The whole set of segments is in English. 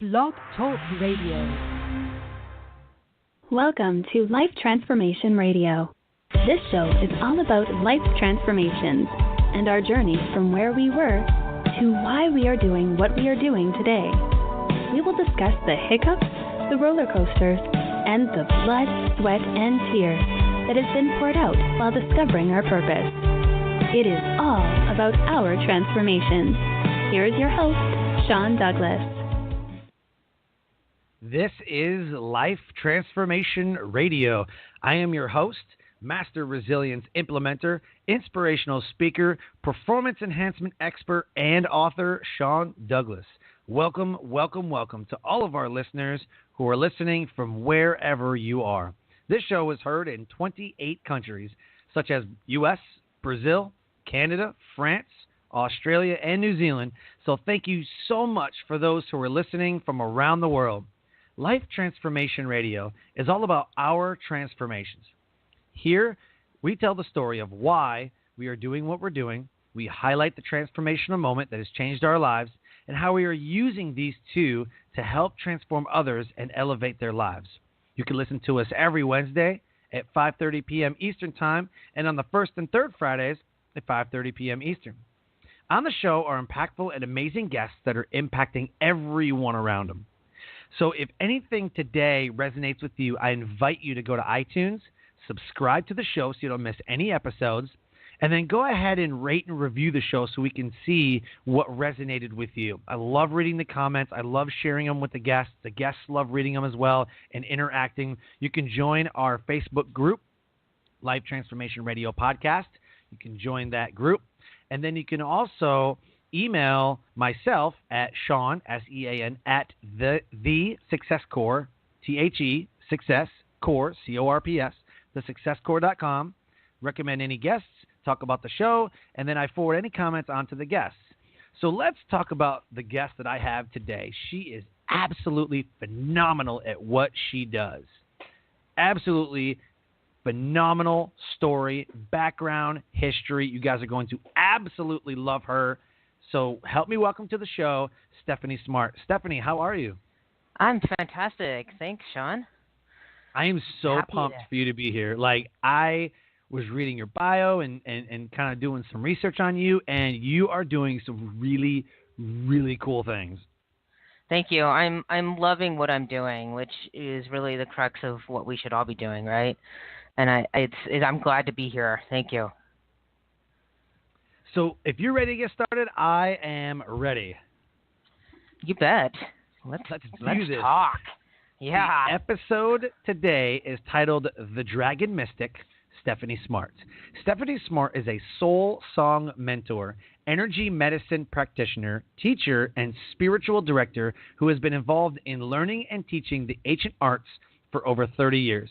Blog Talk Radio. Welcome to Life Transformation Radio. This show is all about life transformations and our journey from where we were to why we are doing what we are doing today. We will discuss the hiccups, the roller coasters, and the blood, sweat, and tears that has been poured out while discovering our purpose. It is all about our transformation. Here is your host, Sean Douglas. This is Life Transformation Radio. I am your host, Master Resilience Implementer, Inspirational Speaker, Performance Enhancement Expert, and author, Sean Douglas. Welcome, welcome, welcome to all of our listeners who are listening from wherever you are. This show is heard in 28 countries, such as U.S., Brazil, Canada, France, Australia, and New Zealand. So thank you so much for those who are listening from around the world. Life Transformation Radio is all about our transformations. Here, we tell the story of why we are doing what we're doing. We highlight the transformational moment that has changed our lives and how we are using these two to help transform others and elevate their lives. You can listen to us every Wednesday at 5:30 p.m. Eastern Time and on the first and third Fridays at 5:30 p.m. Eastern. On the show are impactful and amazing guests that are impacting everyone around them. So if anything today resonates with you, I invite you to go to iTunes, subscribe to the show so you don't miss any episodes, and then go ahead and rate and review the show so we can see what resonated with you. I love reading the comments. I love sharing them with the guests. The guests love reading them as well and interacting. You can join our Facebook group, Life Transformation Radio Podcast. You can join that group. And then you can also email myself at Sean, S-E-A-N, at the Success Core, T-H-E, Success Core, C-O-R-P-S, thesuccesscore.com. Recommend any guests, talk about the show, and then I forward any comments onto the guests. So let's talk about the guest that I have today. She is absolutely phenomenal at what she does. Absolutely phenomenal story, background, history. You guys are going to absolutely love her. So help me welcome to the show, Stephanie Smart. Stephanie, how are you? I'm fantastic. Thanks, Sean. I am so pumped for you to be here. Like, I was reading your bio and kind of doing some research on you, and you are doing some really, really cool things. Thank you. I'm loving what I'm doing, which is really the crux of what we should all be doing, right? And I'm glad to be here. Thank you. So if you're ready to get started, I am ready. You bet. Let's do this. Talk. Yeah. The episode today is titled The Dragon Mystic, Stephanie Smart. Stephanie Smart is a soul song mentor, energy medicine practitioner, teacher, and spiritual director who has been involved in learning and teaching the ancient arts for over 30 years.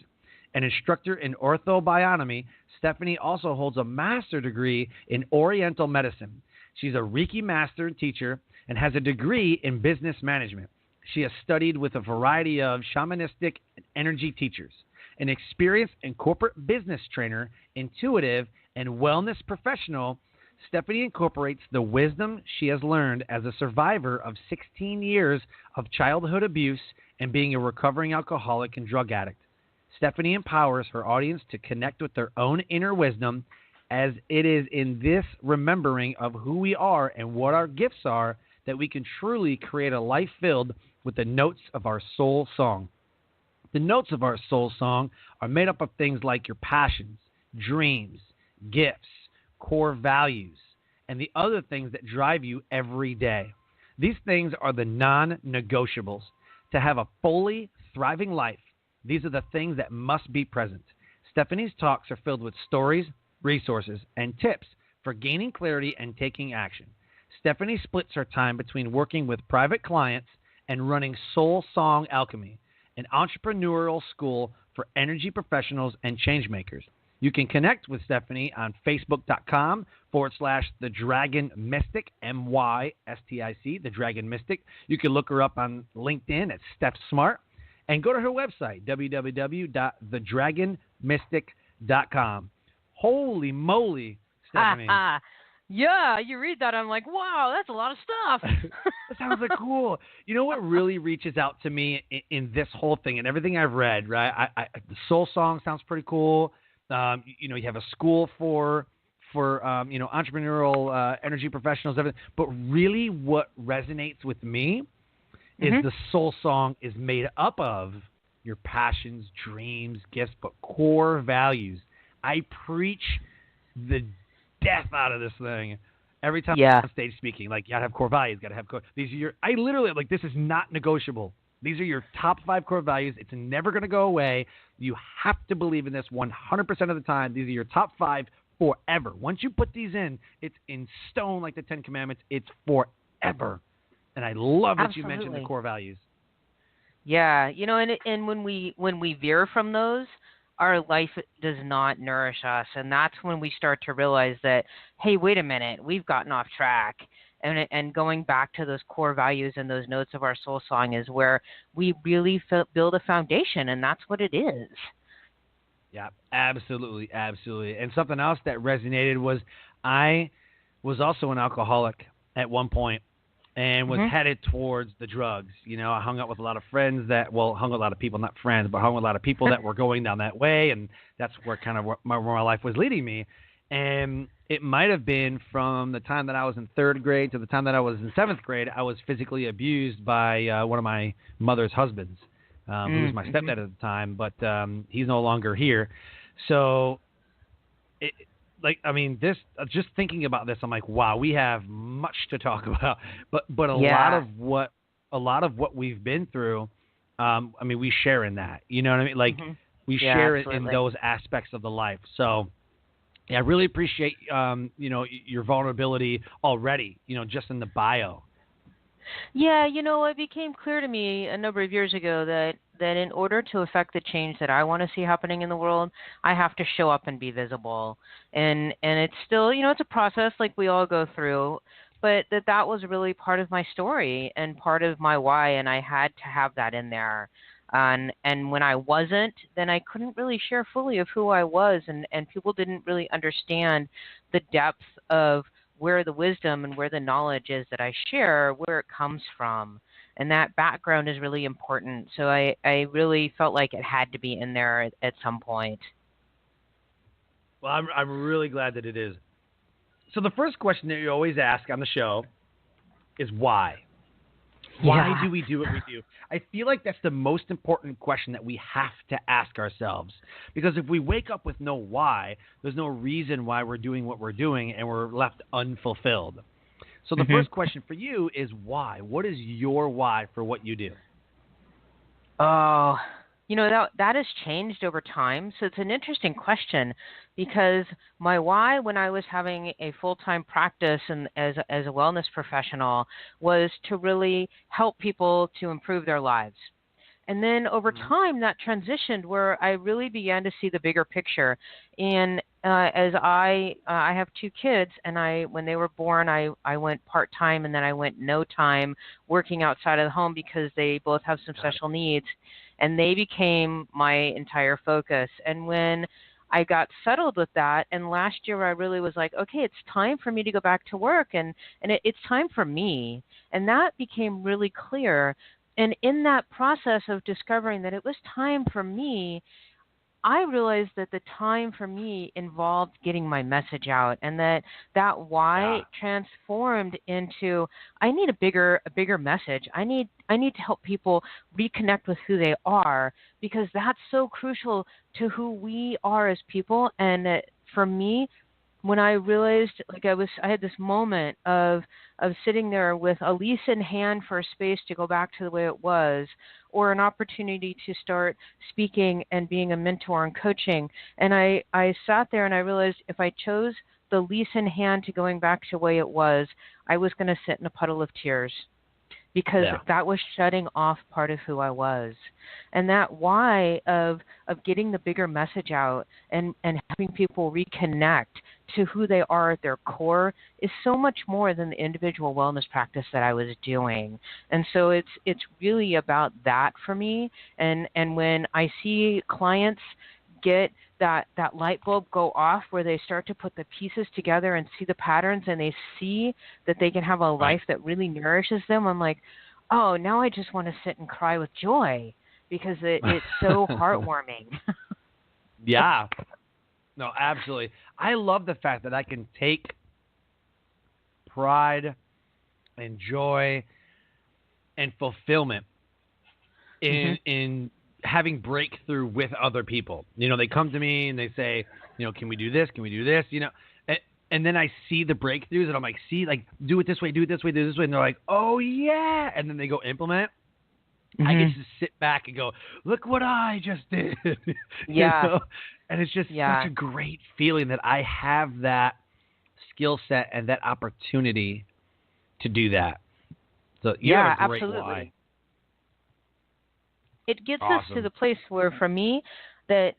An instructor in Ortho-Bionomy, Stephanie also holds a master's degree in Oriental Medicine. She's a Reiki Master teacher and has a degree in business management. She has studied with a variety of Shamanistic energy teachers. An experienced and corporate business trainer, intuitive, and wellness professional, Stephanie incorporates the wisdom she has learned as a survivor of 16 years of childhood abuse and being a recovering alcoholic and drug addict. Stephanie empowers her audience to connect with their own inner wisdom, as it is in this remembering of who we are and what our gifts are that we can truly create a life filled with the notes of our soul song. The notes of our soul song are made up of things like your passions, dreams, gifts, core values, and the other things that drive you every day. These things are the non-negotiables. To have a fully thriving life, these are the things that must be present. Stephanie's talks are filled with stories, resources, and tips for gaining clarity and taking action. Stephanie splits her time between working with private clients and running Soul Song Alchemy, an entrepreneurial school for energy professionals and changemakers. You can connect with Stephanie on Facebook.com/The Dragon Mystic, M-Y-S-T-I-C, The Dragon Mystic. You can look her up on LinkedIn at Steph Smart. And go to her website, www.thedragonmystic.com. Holy moly, Stephanie. Yeah, you read that, I'm like, wow, that's a lot of stuff. That sounds like cool. You know what really reaches out to me in this whole thing and everything I've read, right? The Soul Song sounds pretty cool. You have a school for entrepreneurial energy professionals, everything. But really, what resonates with me is the Soul Song is made up of your passions, dreams, gifts, but core values. I preach the death out of this thing every time I'm on stage speaking. Like, you gotta have core values, these are I literally, like, this is not negotiable. These are your top 5 core values. It's never going to go away. You have to believe in this 100% of the time. These are your top 5 forever. Once you put these in, it's in stone like the 10 Commandments. It's forever. And I love that you mentioned the core values. Yeah, and when we veer from those, our life does not nourish us, and that's when we start to realize that, hey, wait a minute, we've gotten off track. And going back to those core values and those notes of our soul song is where we really build a foundation, and that's what it is. Yeah, absolutely, absolutely. And something else that resonated was I was also an alcoholic at one point and was headed towards the drugs. I hung out with a lot of friends hung with a lot of people, not friends, but hung with a lot of people that were going down that way, and that's where kind of where my life was leading me. And it might have been from the time that I was in 3rd grade to the time that I was in 7th grade, I was physically abused by one of my mother's husbands, who was my stepdad at the time, but he's no longer here. So, just thinking about this, I'm like, wow, we have much to talk about. But a lot of what we've been through, we share in that. You know what I mean? Like, we share it in those aspects of the life. So, yeah, I really appreciate your vulnerability already. Just in the bio. Yeah, it became clear to me a number of years ago that in order to affect the change that I want to see happening in the world, I have to show up and be visible. And it's still, it's a process like we all go through, but that was really part of my story and part of my why, and I had to have that in there. And when I wasn't, then I couldn't really share fully of who I was, and people didn't really understand the depth of where the wisdom and where the knowledge is that I share, where it comes from. And that background is really important. So I really felt like it had to be in there at some point. Well, I'm really glad that it is. So the first question that you always ask on the show is why? Why do we do what we do? I feel like that's the most important question that we have to ask ourselves. Because if we wake up with no why, there's no reason why we're doing what we're doing, and we're left unfulfilled. So the first question for you is why? What is your why for what you do? Oh, that has changed over time. So it's an interesting question because my why when I was having a full-time practice and as a wellness professional was to really help people to improve their lives. And then over time that transitioned where I really began to see the bigger picture. And as I have 2 kids, and when they were born, I went part-time and then I went no time working outside of the home because they both have some special needs. And they became my entire focus. And when I got settled with that, and last year I really was like, okay, it's time for me to go back to work, and it's time for me. And that became really clear. And in that process of discovering that it was time for me, I realized that the time for me involved getting my message out, and that why transformed into I need a bigger message. I need to help people reconnect with who they are, because that's so crucial to who we are as people. And for me, when I realized, I had this moment of sitting there with a lease in hand for a space to go back to the way it was, or an opportunity to start speaking and being a mentor and coaching. And I sat there and I realized if I chose the lease in hand to going back to the way it was, I was going to sit in a puddle of tears, because that was shutting off part of who I was. And that why of getting the bigger message out and having people reconnect to who they are at their core is so much more than the individual wellness practice that I was doing. And so it's really about that for me. And when I see clients get that light bulb go off where they start to put the pieces together and see the patterns, and they see that they can have a life that really nourishes them, I'm like, oh, now I just want to sit and cry with joy because it's so heartwarming. Yeah. No, absolutely. I love the fact that I can take pride and joy and fulfillment in having breakthrough with other people. You know, they come to me and they say, you know, can we do this? Can we do this? You know, and then I see the breakthroughs and I'm like, see, like, do it this way, do it this way, do it this way. And they're like, oh, yeah. And then they go implement. I get to sit back and go, look what I just did. You know? And it's just such a great feeling that I have that skill set and that opportunity to do that. So you have a great why. It gets us to the place where, for me, that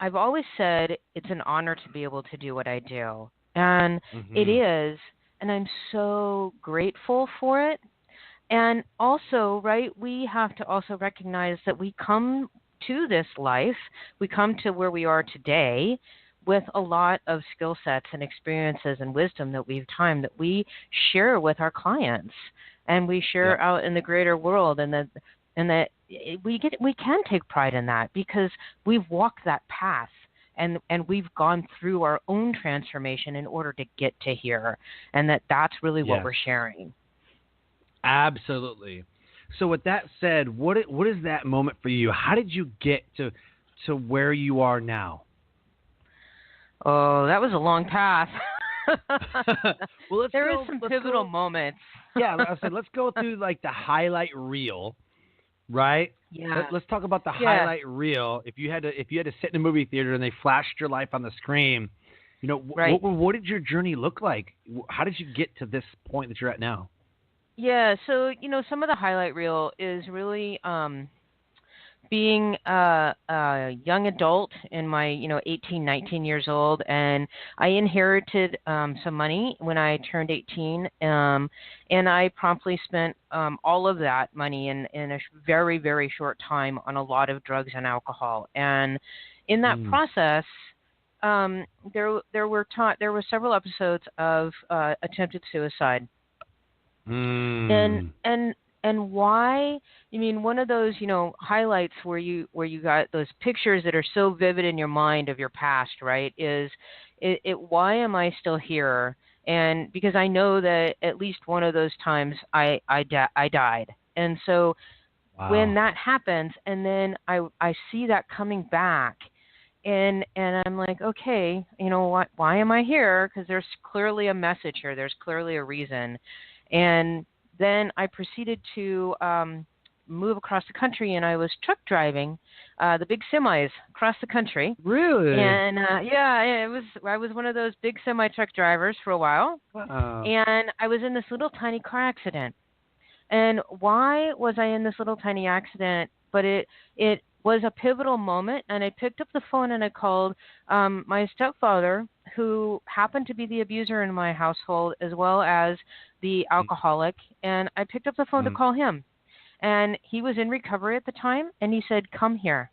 I've always said it's an honor to be able to do what I do. And it is, and I'm so grateful for it. And also, right, we have to also recognize that we come to this life, we come to where we are today with a lot of skill sets and experiences and wisdom that that we share with our clients and we share out in the greater world, and that we can take pride in that because we've walked that path and we've gone through our own transformation in order to get to here, and that's really what we're sharing. Absolutely. So with that said, what is that moment for you? How did you get to where you are now? Oh, that was a long path. Well, there is some pivotal moments. I said, let's go through like the highlight reel, right? Yeah. Let's talk about the highlight reel. If you had to sit in a movie theater and they flashed your life on the screen, you know, what did your journey look like? How did you get to this point that you're at now? Yeah, so, you know, some of the highlight reel is really being a young adult in my, 18, 19 years old, and I inherited some money when I turned 18, and I promptly spent all of that money in a very, very short time on a lot of drugs and alcohol. And in that process, there were several episodes of attempted suicide. And why? I mean, one of those, highlights where you got those pictures that are so vivid in your mind of your past, right? Is why am I still here? And because I know that at least one of those times I died. And so when that happens, and then I see that coming back, and I'm like, okay, why am I here? Because there's clearly a message here. There's clearly a reason. And then I proceeded to move across the country, and I was truck driving the big semis across the country. Really? And I was one of those big semi truck drivers for a while. Wow. And I was in this little tiny car accident. And why was I in this little tiny accident? But it was a pivotal moment, and I picked up the phone and I called my stepfather, who happened to be the abuser in my household as well as the alcoholic, and I picked up the phone to call him. And he was in recovery at the time, and he said, come here.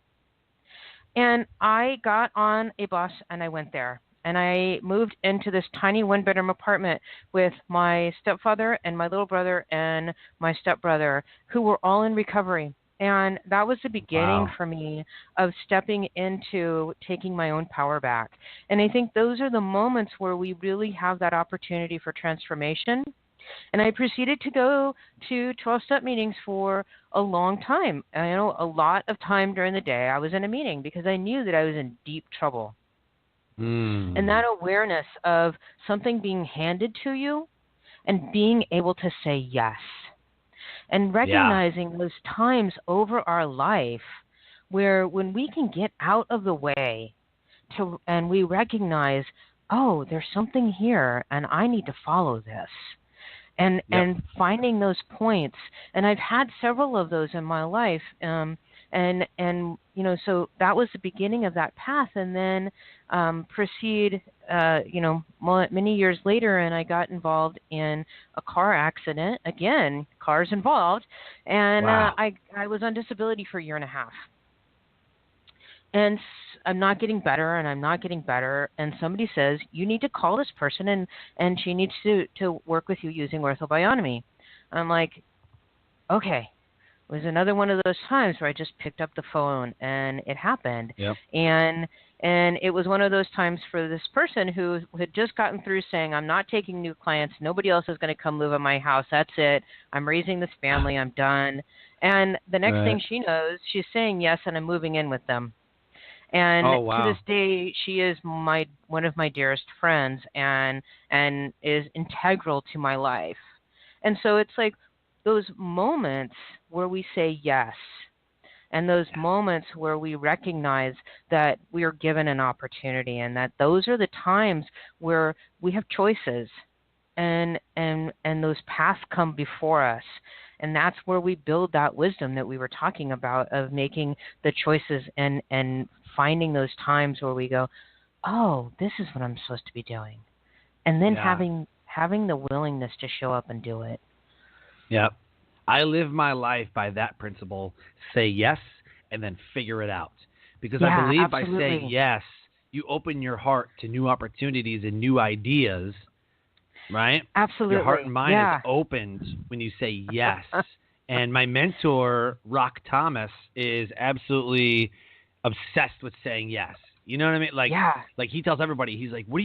And I got on a bus and I went there. And I moved into this tiny one-bedroom apartment with my stepfather and my little brother and my stepbrother, who were all in recovery. And that was the beginning for me of stepping into taking my own power back. And I think those are the moments where we really have that opportunity for transformation. And I proceeded to go to 12-step meetings for a long time. A lot of time during the day I was in a meeting because I knew that I was in deep trouble. And that awareness of something being handed to you and being able to say yes. And recognizing those times over our life where when we can get out of the way and we recognize, oh, there's something here and I need to follow this. And finding those points. And I've had several of those in my life. So that was the beginning of that path. And then proceed, many years later, and I got involved in a car accident. Again, cars involved. And I was on disability for a year and a half. and I'm not getting better, and I'm not getting better. And somebody says, you need to call this person, and she needs to work with you using Ortho-Bionomy. I'm like, okay. It was another one of those times where I just picked up the phone and it happened. Yep. And it was one of those times for this person who had just gotten through saying, I'm not taking new clients. Nobody else is going to come live in my house. That's it. I'm raising this family. I'm done. And the next thing she knows, she's saying yes, and I'm moving in with them. And to this day, she is one of my dearest friends and is integral to my life. And so it's like those moments where we say yes, and those moments where we recognize that we are given an opportunity, and that those are the times where we have choices, and those paths come before us. And that's where we build that wisdom that we were talking about, of making the choices and finding those times where we go, oh, this is what I'm supposed to be doing. And then having the willingness to show up and do it. Yep. I live my life by that principle. Say yes and then figure it out. Because I believe by saying yes, you open your heart to new opportunities and new ideas, right? Absolutely. Your heart and mind is opened when you say yes. And my mentor, Rock Thomas, is absolutely obsessed with saying yes. You know what I mean? Like he tells everybody, he's like, what are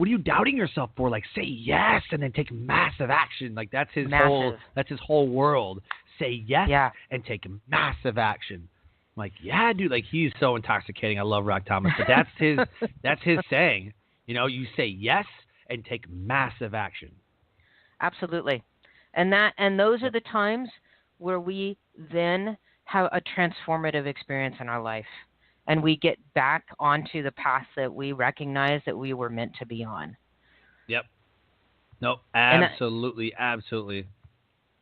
you doubting yourself for? Like, say yes and then take massive action. Like that's his whole world. Say yes and take massive action. I'm like, yeah, dude, like he's so intoxicating. I love Rock Thomas, but that's his saying. You know, you say yes and take massive action. Absolutely. And those are the times where we then have a transformative experience in our life. And we get back onto the path that we recognize that we were meant to be on. Yep. No, absolutely, absolutely.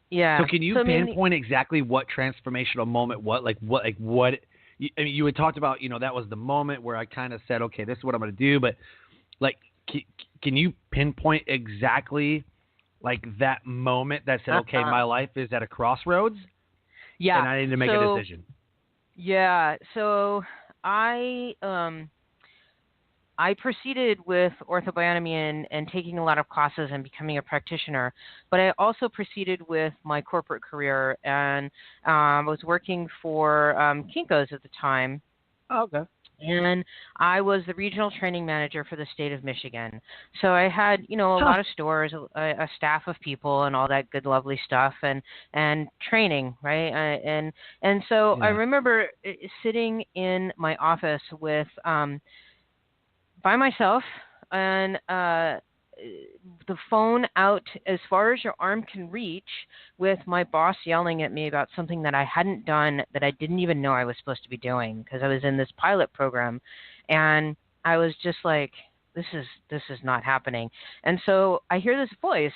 Yeah. So can you pinpoint exactly what transformational moment, you had talked about, you know, that was the moment where I kind of said, okay, this is what I'm going to do. But like, can you pinpoint exactly like that moment that said, okay, my life is at a crossroads? Yeah. And I need to make a decision. Yeah. So I proceeded with Ortho-Bionomy and taking a lot of classes and becoming a practitioner, but I also proceeded with my corporate career, and I was working for Kinko's at the time. Oh, okay. And I was the regional training manager for the state of Michigan. So I had, a lot of stores, a staff of people and all that good, lovely stuff and training, right? And so I remember sitting in my office with, by myself, and the phone out as far as your arm can reach, with my boss yelling at me about something that I hadn't done, that I didn't even know I was supposed to be doing, because I was in this pilot program. And I was just like, this is not happening. And so I hear this voice,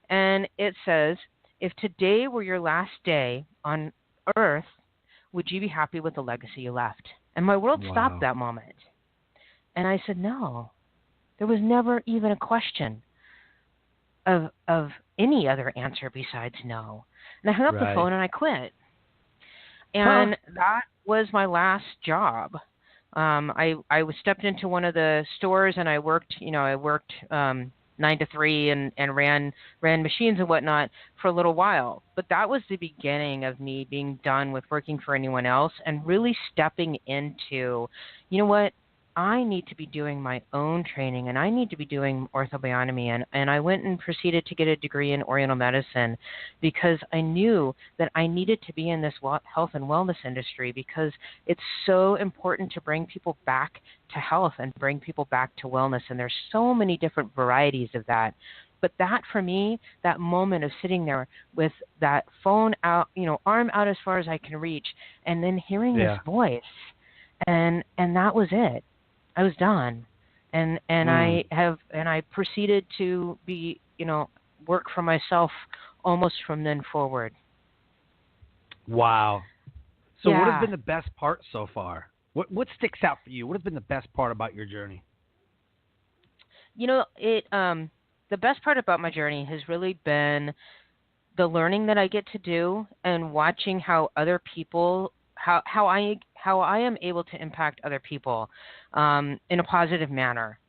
and it says, if today were your last day on Earth, would you be happy with the legacy you left? And my world stopped that moment. And I said, no. There was never even a question of any other answer besides no. And I hung up the phone and I quit. And that was my last job. I stepped into one of the stores and I worked 9 to 3 and ran machines and whatnot for a little while. But that was the beginning of me being done with working for anyone else and really stepping into, you know what? I need to be doing my own training, and I need to be doing Ortho-Bionomy. And I went and proceeded to get a degree in Oriental Medicine, because I knew that I needed to be in this health and wellness industry, because it's so important to bring people back to health and bring people back to wellness. And there's so many different varieties of that. But that, for me, that moment of sitting there with that phone out, arm out as far as I can reach, and then hearing this voice, and that was it. I was done, and I proceeded to be, work for myself almost from then forward. Wow. So what has been the best part so far? What sticks out for you? What has been the best part about your journey? The best part about my journey has really been the learning that I get to do and watching how other people how I am able to impact other people in a positive manner.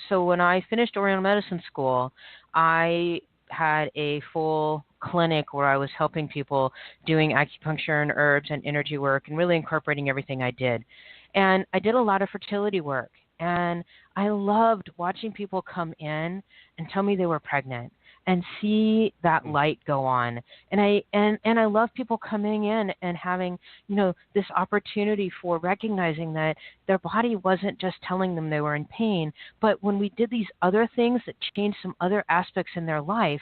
So when I finished Oriental Medicine school, I had a full clinic where I was helping people doing acupuncture and herbs and energy work and really incorporating everything I did. And I did a lot of fertility work. And I loved watching people come in and tell me they were pregnant and see that light go on. And I love people coming in and having, this opportunity for recognizing that their body wasn't just telling them they were in pain, but when we did these other things that changed some other aspects in their life,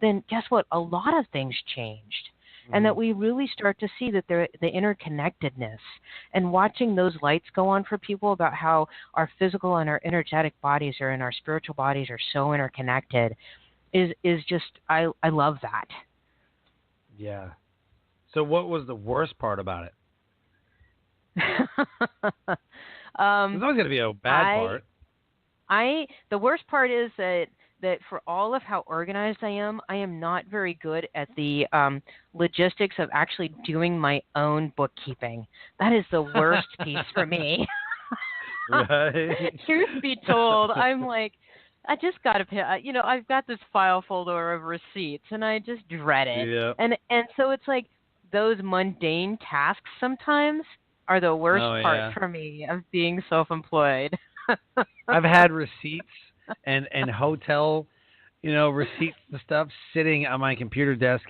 then guess what? A lot of things changed. And that we really start to see that the interconnectedness, and watching those lights go on for people about how our physical and our energetic bodies and our spiritual bodies are so interconnected is just, I love that. Yeah. So what was the worst part about it? There's always going to be a bad part. The worst part is that for all of how organized I am not very good at the logistics of actually doing my own bookkeeping. That is the worst piece for me. Right. Truth be told, I'm like, I just got to pay. I've got this file folder of receipts, and I just dread it. Yeah. And so it's like those mundane tasks sometimes are the worst part for me of being self-employed. I've had receipts and hotel, receipts and stuff sitting on my computer desk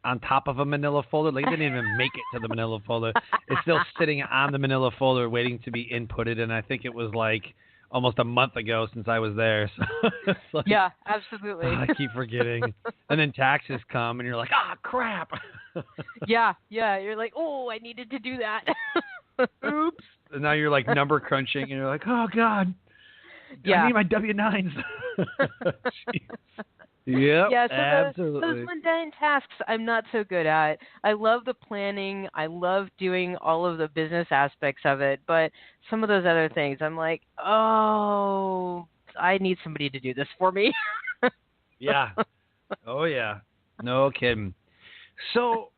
on top of a manila folder. Like, it didn't even make it to the manila folder. It's still sitting on the manila folder waiting to be inputted, and I think it was like almost a month ago since I was there. So it's like, yeah, absolutely. I keep forgetting. And then taxes come, and you're like, crap. Yeah. You're like, oh, I needed to do that. Oops. And now you're like number crunching, and you're like, oh, God. Yeah. I need my W-9s. Yep, yeah, so absolutely. Those mundane tasks I'm not so good at. I love the planning. I love doing all of the business aspects of it. But some of those other things, I'm like, oh, I need somebody to do this for me. Yeah. Oh, yeah. No kidding. So,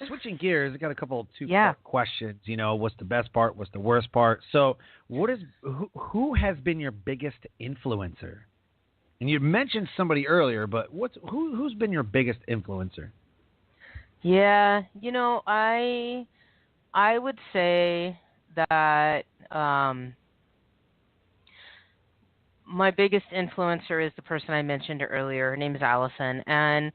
switching gears, I got a couple two-part questions. What's the best part? What's the worst part? So, who has been your biggest influencer? And you mentioned somebody earlier, but who's been your biggest influencer? Yeah, I would say that my biggest influencer is the person I mentioned earlier. Her name is Allison, and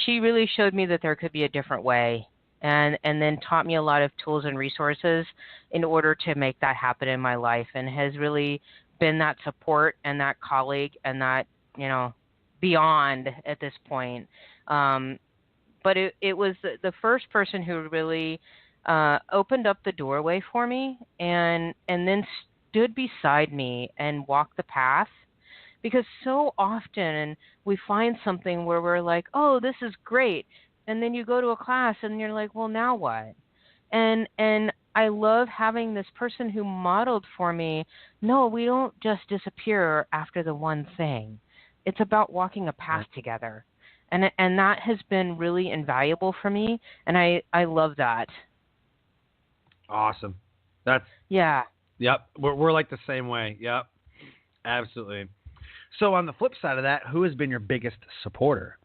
she really showed me that there could be a different way, and then taught me a lot of tools and resources in order to make that happen in my life, and has really been that support and that colleague and that, beyond at this point. But it was the first person who really opened up the doorway for me and then stood beside me and walked the path. Because so often we find something where we're like, oh, this is great. And then you go to a class and you're like, well, now what? And I love having this person who modeled for me, no, we don't just disappear after the one thing. It's about walking a path together. And that has been really invaluable for me, and I love that. Awesome. That's yeah. Yep. We're like the same way. Yep. Absolutely. So on the flip side of that, who has been your biggest supporter?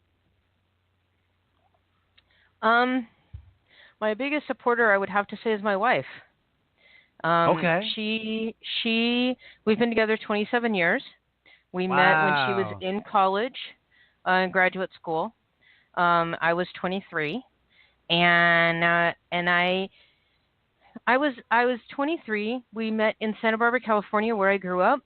My biggest supporter, I would have to say, is my wife. Okay. We've been together 27 years. We met when she was in college, in graduate school. I was 23, and I was 23. We met in Santa Barbara, California, where I grew up.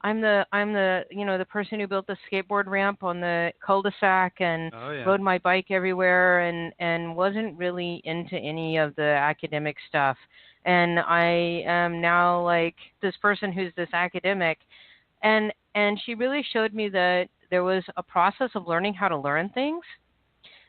I'm the the person who built the skateboard ramp on the cul-de-sac and rode my bike everywhere and wasn't really into any of the academic stuff. And I am now like this person who's this academic, and she really showed me that there was a process of learning how to learn things,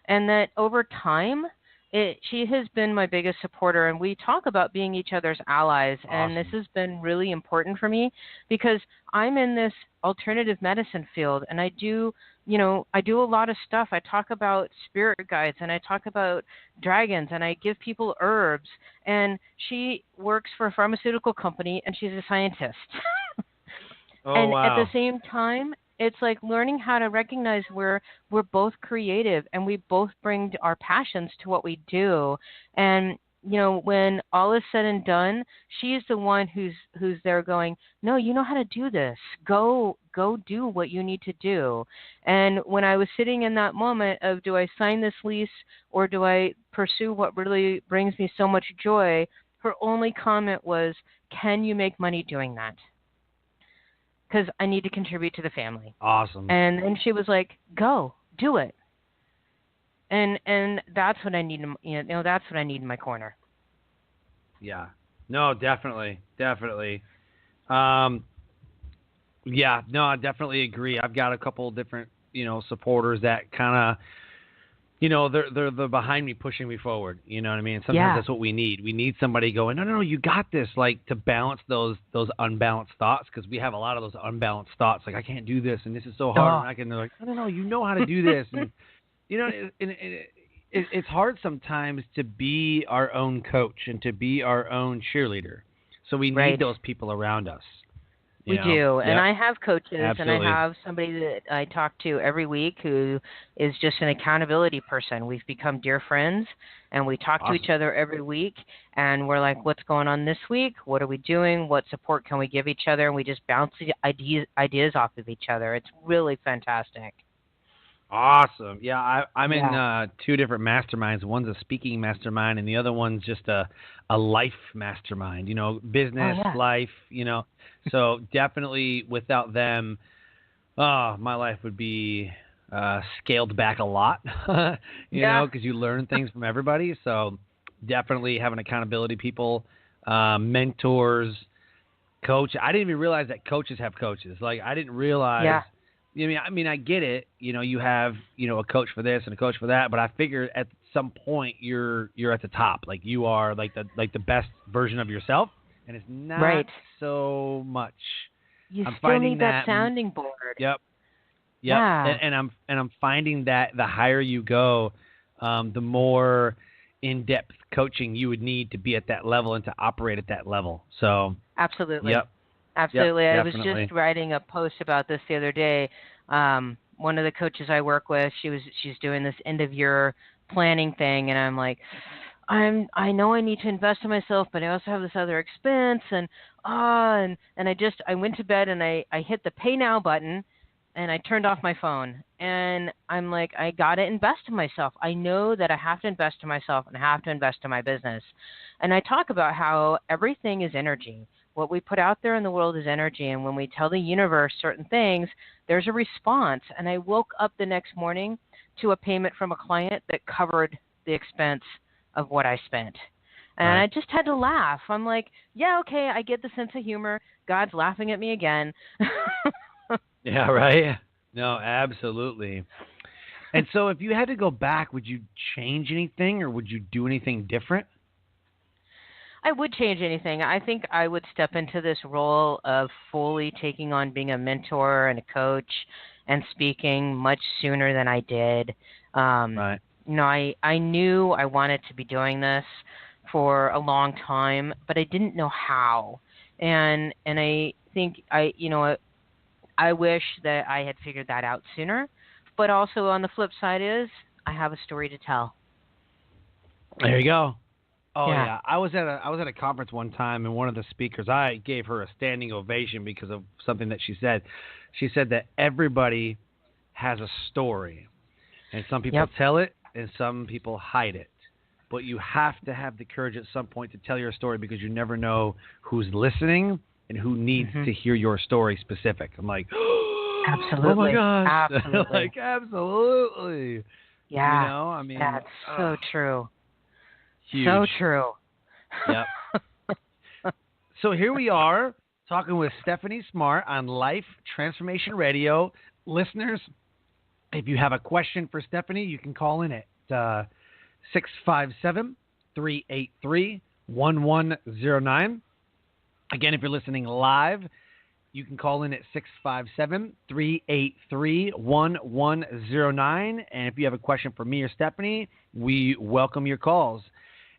and that over time she has been my biggest supporter, and we talk about being each other's allies. Awesome. And this has been really important for me because I'm in this alternative medicine field, and I do I do a lot of stuff. I talk about spirit guides, and I talk about dragons, and I give people herbs. And she works for a pharmaceutical company, and she's a scientist. Oh, and wow. at the same time, it's like learning how to recognize we're both creative, and we both bring our passions to what we do. And when all is said and done, she's the one who's there going, no, you know how to do this. Go do what you need to do. And when I was sitting in that moment of, do I sign this lease or do I pursue what really brings me so much joy? Her only comment was, can you make money doing that? Because I need to contribute to the family. Awesome. And then she was like, go, do it. And that's what I need. That's what I need in my corner. Yeah. No, definitely. Yeah. No, I definitely agree. I've got a couple different, supporters that kind of, they're behind me, pushing me forward. You know what I mean? Sometimes that's what we need. We need somebody going, no, you got this, like, to balance those unbalanced thoughts, because we have a lot of those unbalanced thoughts, like, I can't do this, and this is so hard. And they're like, no, you know how to do this. And, it's hard sometimes to be our own coach and to be our own cheerleader. So we need those people around us. We do. Yep. And I have coaches, Absolutely. and I have somebody that I talk to every week who is just an accountability person. We've become dear friends, and we talk to each other every week, and we're like, what's going on this week? What are we doing? What support can we give each other? And we just bounce the ideas off of each other. It's really fantastic. Awesome. Yeah, I'm in 2 different masterminds. One's a speaking mastermind, and the other one's just a life mastermind, business, life, So definitely without them, my life would be scaled back a lot, you know, because you learn things from everybody. So definitely having accountability people, mentors, coach. I didn't even realize that coaches have coaches. Like, I didn't realize. Yeah. I mean, I get it. You have, a coach for this and a coach for that, but I figure at some point you're at the top. Like, you are like the best version of yourself, and it's not so much. You still need that sounding board. Yep. Yeah. And I'm finding that the higher you go, the more in-depth coaching you would need to be at that level and to operate at that level. So absolutely. Yep. Absolutely. Yep, I was just writing a post about this the other day. One of the coaches I work with, she's doing this end of year planning thing, and I'm like, I know I need to invest in myself, but I also have this other expense, and I went to bed and I hit the pay now button, and I turned off my phone, and I'm like, I gotta invest in myself. I know that I have to invest in myself, and I have to invest in my business. And I talk about how everything is energy. What we put out there in the world is energy, and when we tell the universe certain things, there's a response. And I woke up the next morning to a payment from a client that covered the expense of what I spent. And I just had to laugh. I'm like, yeah, okay, I get the sense of humor. God's laughing at me again. Yeah, right? No, absolutely. And so if you had to go back, would you change anything or would you do anything different? I would change anything. I think I would step into this role of fully taking on being a mentor and a coach and speaking much sooner than I did. I knew I wanted to be doing this for a long time, but I didn't know how. And I think I wish that I had figured that out sooner. But also on the flip side is I have a story to tell. There you go. Oh yeah. I was at a conference one time, and one of the speakers, I gave her a standing ovation because of something that she said. She said that everybody has a story, and some people tell it, and some people hide it. But you have to have the courage at some point to tell your story, because you never know who's listening and who needs to hear your story specific. I'm like, absolutely. Oh my gosh. Absolutely. Like, absolutely. Yeah. I mean, that's so true. Huge. So true. Yep. So here we are talking with Stephanie Smart on Life Transformation Radio. Listeners, if you have a question for Stephanie, you can call in at 657-383-1109. Again, if you're listening live, you can call in at 657-383-1109. And if you have a question for me or Stephanie, we welcome your calls.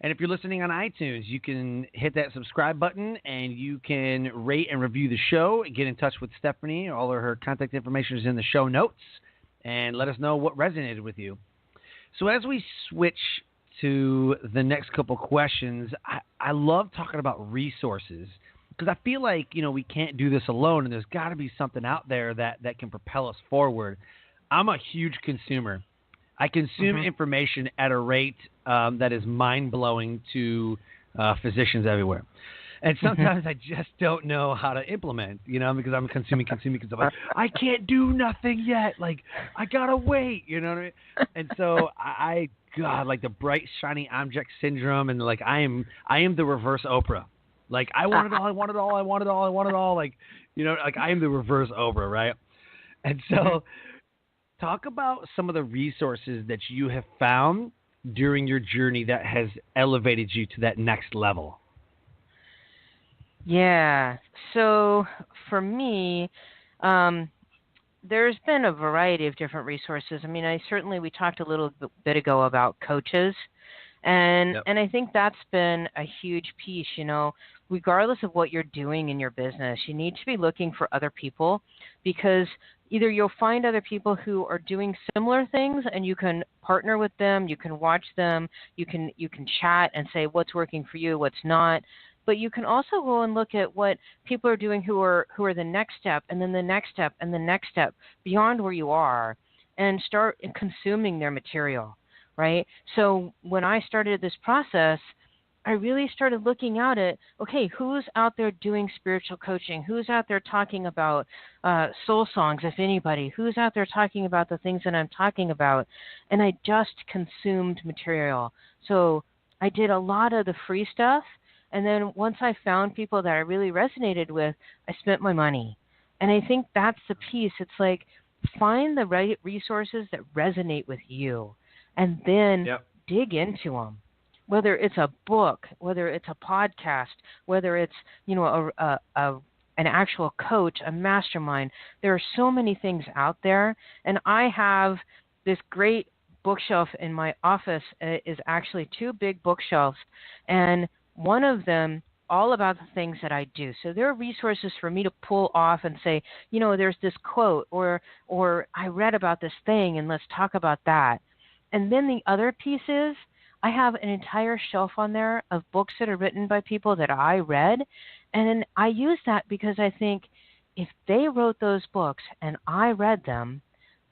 And if you're listening on iTunes, you can hit that subscribe button and you can rate and review the show. Get in touch with Stephanie. All of her contact information is in the show notes. And let us know what resonated with you. So as we switch to the next couple questions, I love talking about resources because I feel like, we can't do this alone, and there's got to be something out there that can propel us forward. I'm a huge consumer. I consume information at a rate that is mind-blowing to physicians everywhere. And sometimes I just don't know how to implement, because I'm consuming, because I'm like, I can't do nothing yet. Like, I got to wait, you know what I mean? And so God, like the bright, shiny object syndrome, and like I am the reverse Oprah. Like, I want it all, I want it all, I want it all, I want it all. Like, like I am the reverse Oprah, right? And so talk about some of the resources that you have found during your journey that has elevated you to that next level. Yeah. So for me, there's been a variety of different resources. I mean, we talked a little bit ago about coaches. And I think that's been a huge piece, regardless of what you're doing in your business, you need to be looking for other people, because either you'll find other people who are doing similar things and you can partner with them, you can watch them, you can chat and say what's working for you, what's not. But you can also go and look at what people are doing who are the next step, and then the next step, and the next step beyond where you are, and start consuming their material. Right? So when I started this process, I really started looking out at, okay, who's out there doing spiritual coaching? Who's out there talking about soul songs, if anybody? Who's out there talking about the things that I'm talking about? And I just consumed material. So I did a lot of the free stuff. And then once I found people that I really resonated with, I spent my money. And I think that's the piece. It's like, find the right resources that resonate with you. And then dig into them, whether it's a book, whether it's a podcast, whether it's an actual coach, a mastermind. There are so many things out there, and I have this great bookshelf in my office. Is actually two big bookshelves, and one of them all about the things that I do. So there are resources for me to pull off and say, there's this quote, or I read about this thing, and let's talk about that. And then the other piece is I have an entire shelf on there of books that are written by people that I read. And I use that because I think if they wrote those books and I read them,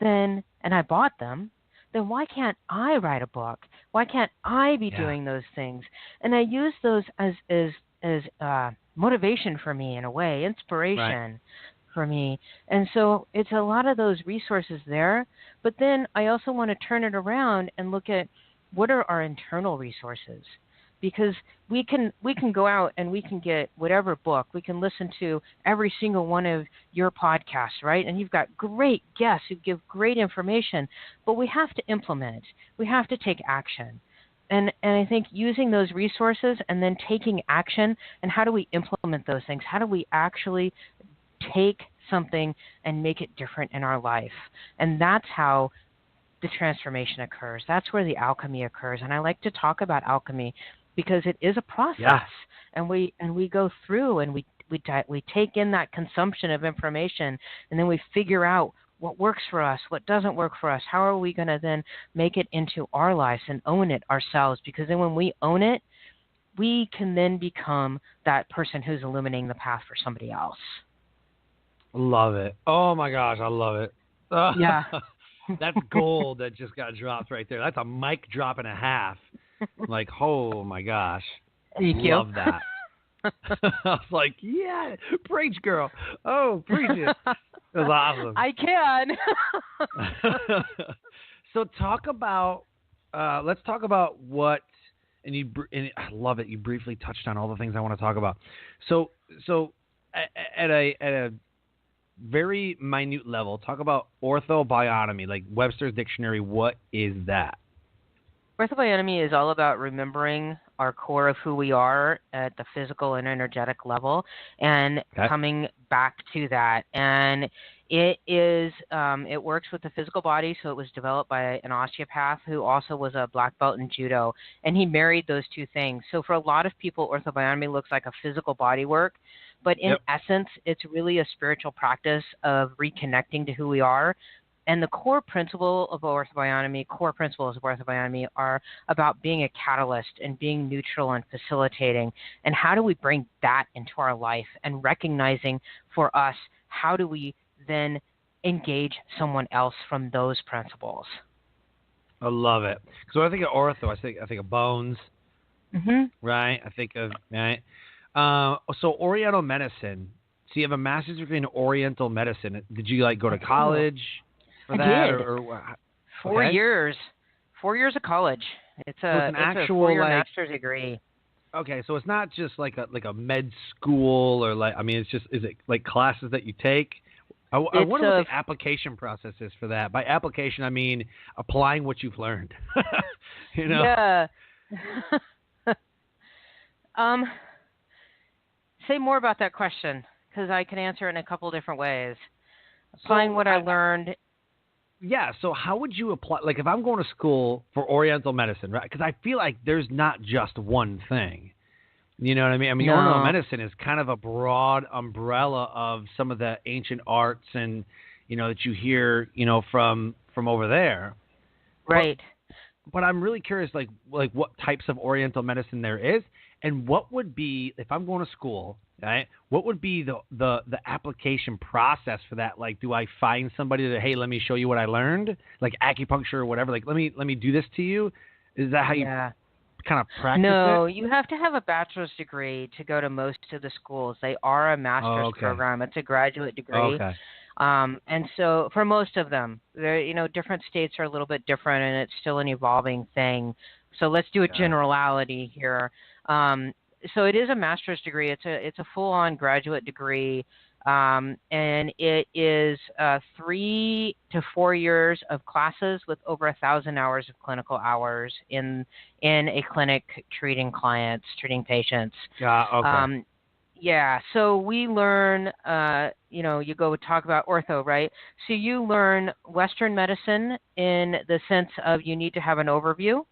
and I bought them, then why can't I write a book? Why can't I be doing those things? And I use those as motivation for me in a way, inspiration. For me. And so it's a lot of those resources there, but then I also want to turn it around and look at what are our internal resources, because we can go out and we can get whatever book, we can listen to every single one of your podcasts, right? And you've got great guests who give great information, but we have to implement, we have to take action. And I think using those resources and then taking action, and how do we implement those things? How do we actually take something and make it different in our life? And that's how the transformation occurs. That's where the alchemy occurs. And I like to talk about alchemy because it is a process. And we go through and we take in that consumption of information, and then we figure out what works for us, what doesn't work for us. How are we going to then make it into our lives and own it ourselves? Because then when we own it, we can then become that person who's illuminating the path for somebody else. Love it. Oh my gosh, I love it. Yeah. That's gold that just got dropped right there. That's a mic drop and a half. Like, oh my gosh. Thank you. Love that. I was like, yeah, preach, girl. Oh, preach it. It was awesome. I can. So let's talk about what, and I love it. You briefly touched on all the things I want to talk about. So at a very minute level, talk about ortho-bionomy, like Webster's dictionary. What is that? Ortho-Bionomy is all about remembering our core of who we are at the physical and energetic level and coming back to that. And it works with the physical body, so it was developed by an osteopath who also was a black belt in judo, and he married those two things. So for a lot of people, Ortho-Bionomy looks like a physical body work, but in essence, it's really a spiritual practice of reconnecting to who we are. And the core principles of Ortho-Bionomy are about being a catalyst and being neutral and facilitating. And how do we bring that into our life, and recognizing for us, how do we then engage someone else from those principles? I love it. So when I think of ortho, I think of bones, right? I think of, right? So Oriental Medicine. So you have a master's degree in Oriental Medicine. Did you go to college? For that, I did. Or 4 years. 4 years of college. It's an actual 4-year master's degree. Okay, so it's not just like a med school, or is it like classes that you take? I wonder what the application process is for that. By application, I mean applying what you've learned. Yeah. Say more about that question, because I can answer it in a couple different ways. Applying what I learned. Yeah, so how would you apply, if I'm going to school for Oriental Medicine, right? Because I feel like there's not just one thing. You know what I mean? No. Oriental Medicine is kind of a broad umbrella of some of the ancient arts and, that you hear, from over there. Right. But I'm really curious, what types of Oriental Medicine there is, and what would be, if I'm going to school, right? What would be the application process for that? Do I find somebody that, hey, let me show you what I learned, like acupuncture or whatever? Let me do this to you. Is that how you kind of practice it? No, you have to have a bachelor's degree to go to most of the schools. They are a master's program. It's a graduate degree. Okay. And so for most of them, different states are a little bit different, and it's still an evolving thing. So let's do a generality here. So it is a master's degree. It's a full-on graduate degree, and it is 3 to 4 years of classes with over 1,000 hours of clinical hours in a clinic treating clients, treating patients. Okay. So we learn, you go talk about ortho, right? So you learn Western medicine in the sense of you need to have an overview.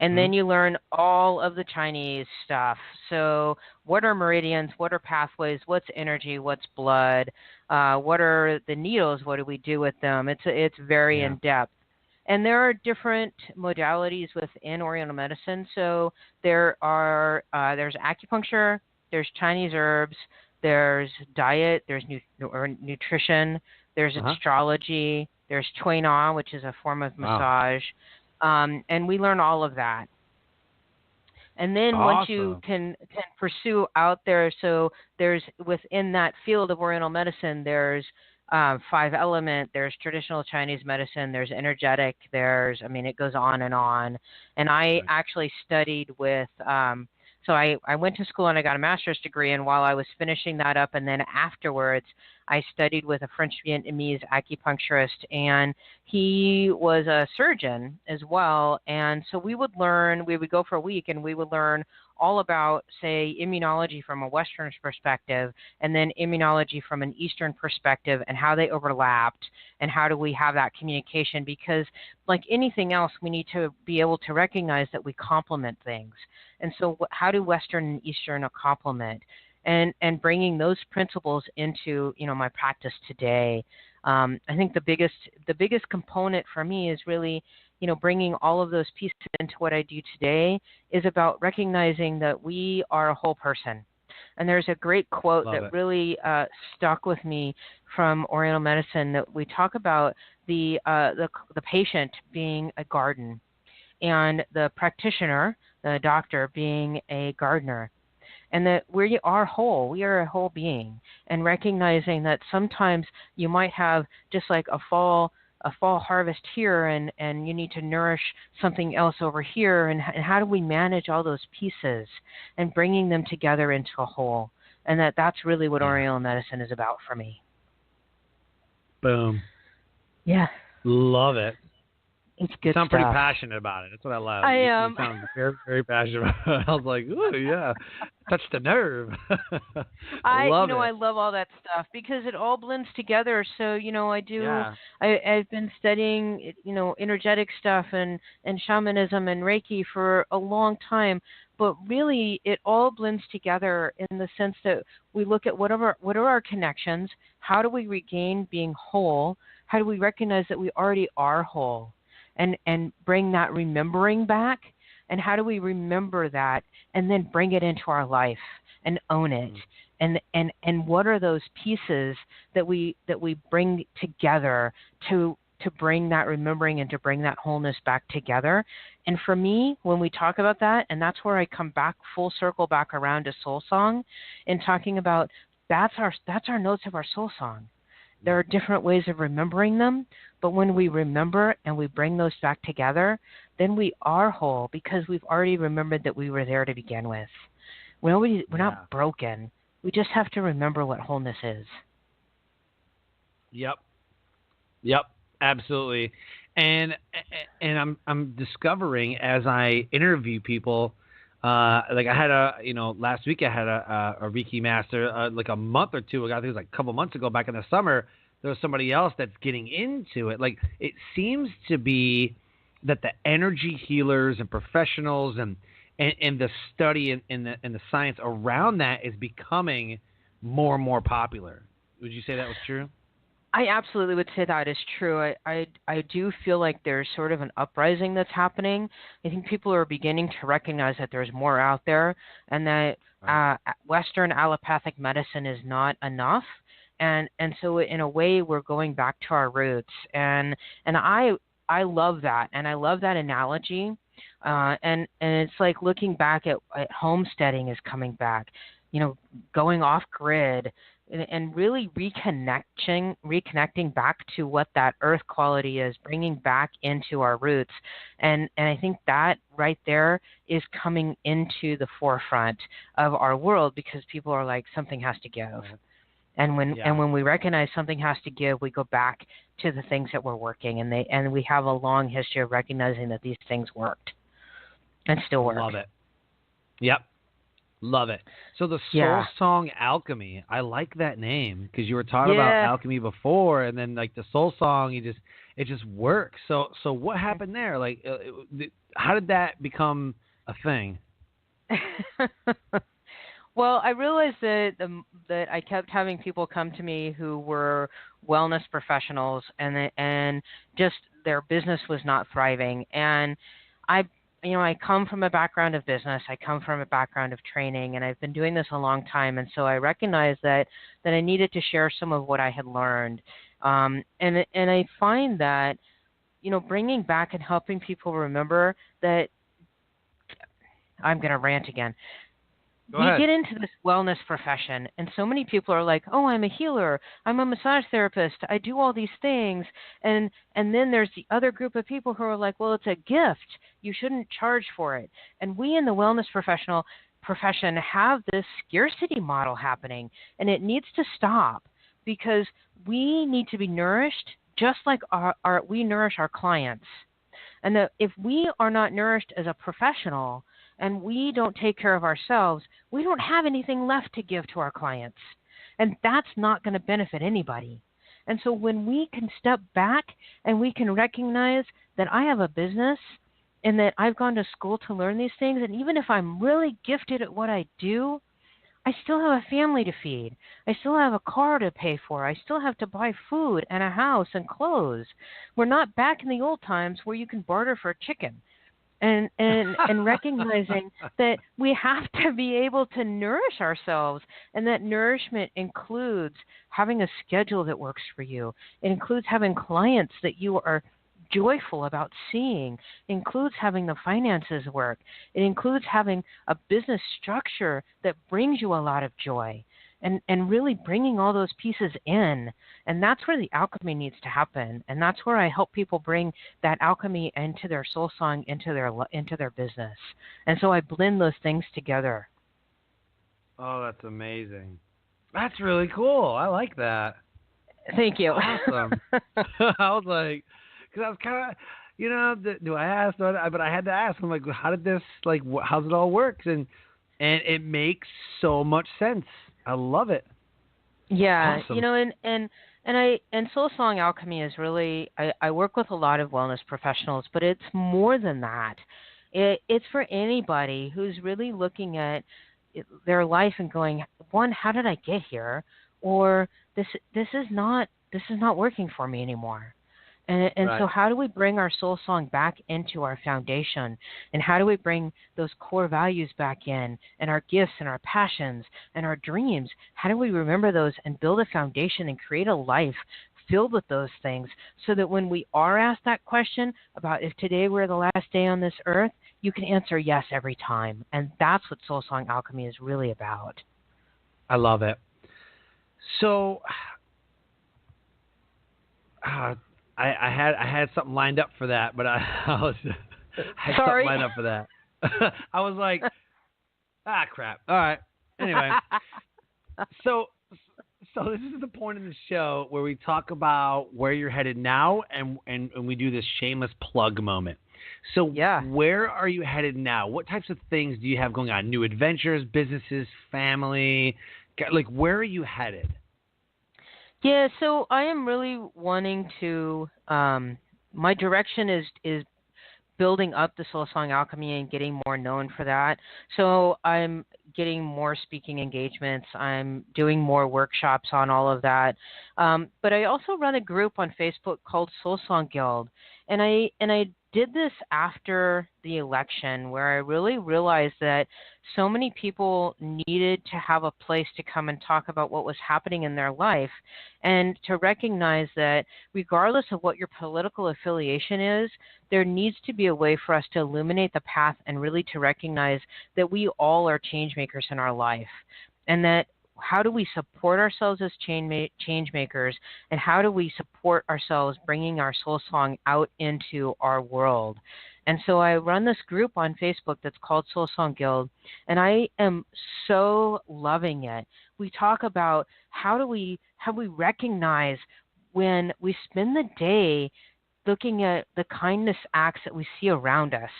And then you learn all of the Chinese stuff. So what are meridians? What are pathways? What's energy? What's blood? What are the needles? What do we do with them? It's very in-depth. And there are different modalities within Oriental medicine. So there's acupuncture, there's Chinese herbs, there's diet, there's nutrition, there's astrology, there's Cui Na, which is a form of massage. And we learn all of that. And then once you can pursue out there, so there's within that field of Oriental medicine, there's 5-element, there's traditional Chinese medicine, there's energetic, it goes on. And I actually studied with, so I went to school and I got a master's degree, and while I was finishing that up, and then afterwards, I studied with a French-Vietnamese acupuncturist, and he was a surgeon as well. And so we would go for a week, and we would learn all about, say, immunology from a Western perspective, and then immunology from an Eastern perspective, and how they overlapped, and how do we have that communication. Because like anything else, we need to be able to recognize that we complement things. And so how do Western and Eastern complement? And bringing those principles into, my practice today. I think the biggest component for me is really, bringing all of those pieces into what I do today is about recognizing that we are a whole person. And there's a great quote that really stuck with me from Oriental medicine, that we talk about the patient being a garden, and the practitioner, the doctor, being a gardener. And that we are whole. We are a whole being. And recognizing that sometimes you might have just like a fall harvest here, and you need to nourish something else over here. And how do we manage all those pieces and bringing them together into a whole? And that's really what Oriental medicine is about for me. Boom. Yeah. Love it. It's You good sound pretty stuff. passionate about it. That's what I love. I You am. sound very, very passionate about it. I was like, ooh, yeah, touched the nerve. Love I it. love all that stuff because it all blends together. So, Yeah. I've been studying, energetic stuff and shamanism and Reiki for a long time, but really it all blends together in the sense that we look at what are our connections, how do we regain being whole, how do we recognize that we already are whole, and bring that remembering back, and how do we remember that and then bring it into our life and own it, and what are those pieces that we bring together to bring that remembering and to bring that wholeness back together. And for me, when we talk about that, and that's where I come back full circle back around to soul song and talking about that's our notes of our soul song. There are different ways of remembering them, but when we remember and we bring those back together, then we are whole because we've already remembered that we were there to begin with. We're not broken. We just have to remember what wholeness is. Yep, absolutely. And I'm discovering as I interview people, like I had last week I had a Reiki Master, like a month or two ago, I think it was like a couple months ago back in the summer, there was somebody else that's getting into it. Like it seems to be that the energy healers and professionals and the study and the science around that is becoming more and more popular. Would you say that was true? I absolutely would say that is true. I do feel like there's sort of an uprising that's happening. I think people are beginning to recognize that there's more out there and that Western allopathic medicine is not enough. And so in a way we're going back to our roots. And I love that. And I love that analogy. And it's like looking back at homesteading is coming back, going off grid and really reconnecting back to what that earth quality is, bringing back into our roots. And I think that right there is coming into the forefront of our world because people are like, something has to give. And when we recognize something has to give, we go back to the things that were working, and we have a long history of recognizing that these things worked and still work. Love it. Yep. Love it. So the Soul Song Alchemy, I like that name because you were talking about alchemy before, and then like the Soul Song, it just works. So what happened there? Like, how did that become a thing? Well, I realized that I kept having people come to me who were wellness professionals, and just their business was not thriving. And I come from a background of business. I come from a background of training, and I've been doing this a long time. And so I recognized that I needed to share some of what I had learned. And I find that, bringing back and helping people remember that I'm going to rant again. We get into this wellness profession, and so many people are like, oh, I'm a healer, I'm a massage therapist, I do all these things. And then there's the other group of people who are like, well, it's a gift. You shouldn't charge for it. And we in the wellness profession have this scarcity model happening, and it needs to stop because we need to be nourished just like we nourish our clients. And that if we are not nourished as a professional, and we don't take care of ourselves, we don't have anything left to give to our clients. And that's not going to benefit anybody. And so when we can step back and we can recognize that I have a business and that I've gone to school to learn these things, and even if I'm really gifted at what I do, I still have a family to feed. I still have a car to pay for. I still have to buy food and a house and clothes. We're not back in the old times where you can barter for a chicken. And recognizing that we have to be able to nourish ourselves, and that nourishment includes having a schedule that works for you. It includes having clients that you are joyful about seeing. It includes having the finances work. It includes having a business structure that brings you a lot of joy. And really bringing all those pieces in. And that's where the alchemy needs to happen. And that's where I help people bring that alchemy into their soul song, into their business. And so I blend those things together. Oh, that's amazing. That's really cool. I like that. Thank you. Awesome. I was like, because I was kind of, do I ask? But I had to ask. I'm like, how did this, like, how's it all work? And it makes so much sense. I love it. Yeah, Awesome. and Soul Song Alchemy is really, I work with a lot of wellness professionals, but it's more than that. It's for anybody who's really looking at their life and going, one, how did I get here? Or this is not working for me anymore. And Right. so how do we bring our soul song back into our foundation? And how do we bring those core values back in, and our gifts and our passions and our dreams? How do we remember those and build a foundation and create a life filled with those things, so that when we are asked that question about if today we're the last day on this earth, you can answer yes every time. And that's what Soul Song Alchemy is really about. I love it. So, I had something lined up for that, but I had something Sorry. lined up for that. I was like, crap. All right. Anyway, so this is the point in the show where we talk about where you're headed now, and we do this shameless plug moment. So Yeah. where are you headed now? What types of things do you have going on? New adventures, businesses, family? Like, where are you headed? Yeah, so I am really wanting to. My direction is building up the Soul Song Alchemy and getting more known for that. So I'm getting more speaking engagements. I'm doing more workshops on all of that. But I also run a group on Facebook called Soul Song Guild, and I did this after the election, where I really realized that so many people needed to have a place to come and talk about what was happening in their life, and to recognize that regardless of what your political affiliation is, there needs to be a way for us to illuminate the path and really to recognize that we all are change makers in our life, and that how do we support ourselves as change makers, and how do we support ourselves bringing our soul song out into our world. And so I run this group on Facebook that's called Soul Song Guild, and I am so loving it. We talk about how we recognize when we spend the day looking at the kindness acts that we see around us.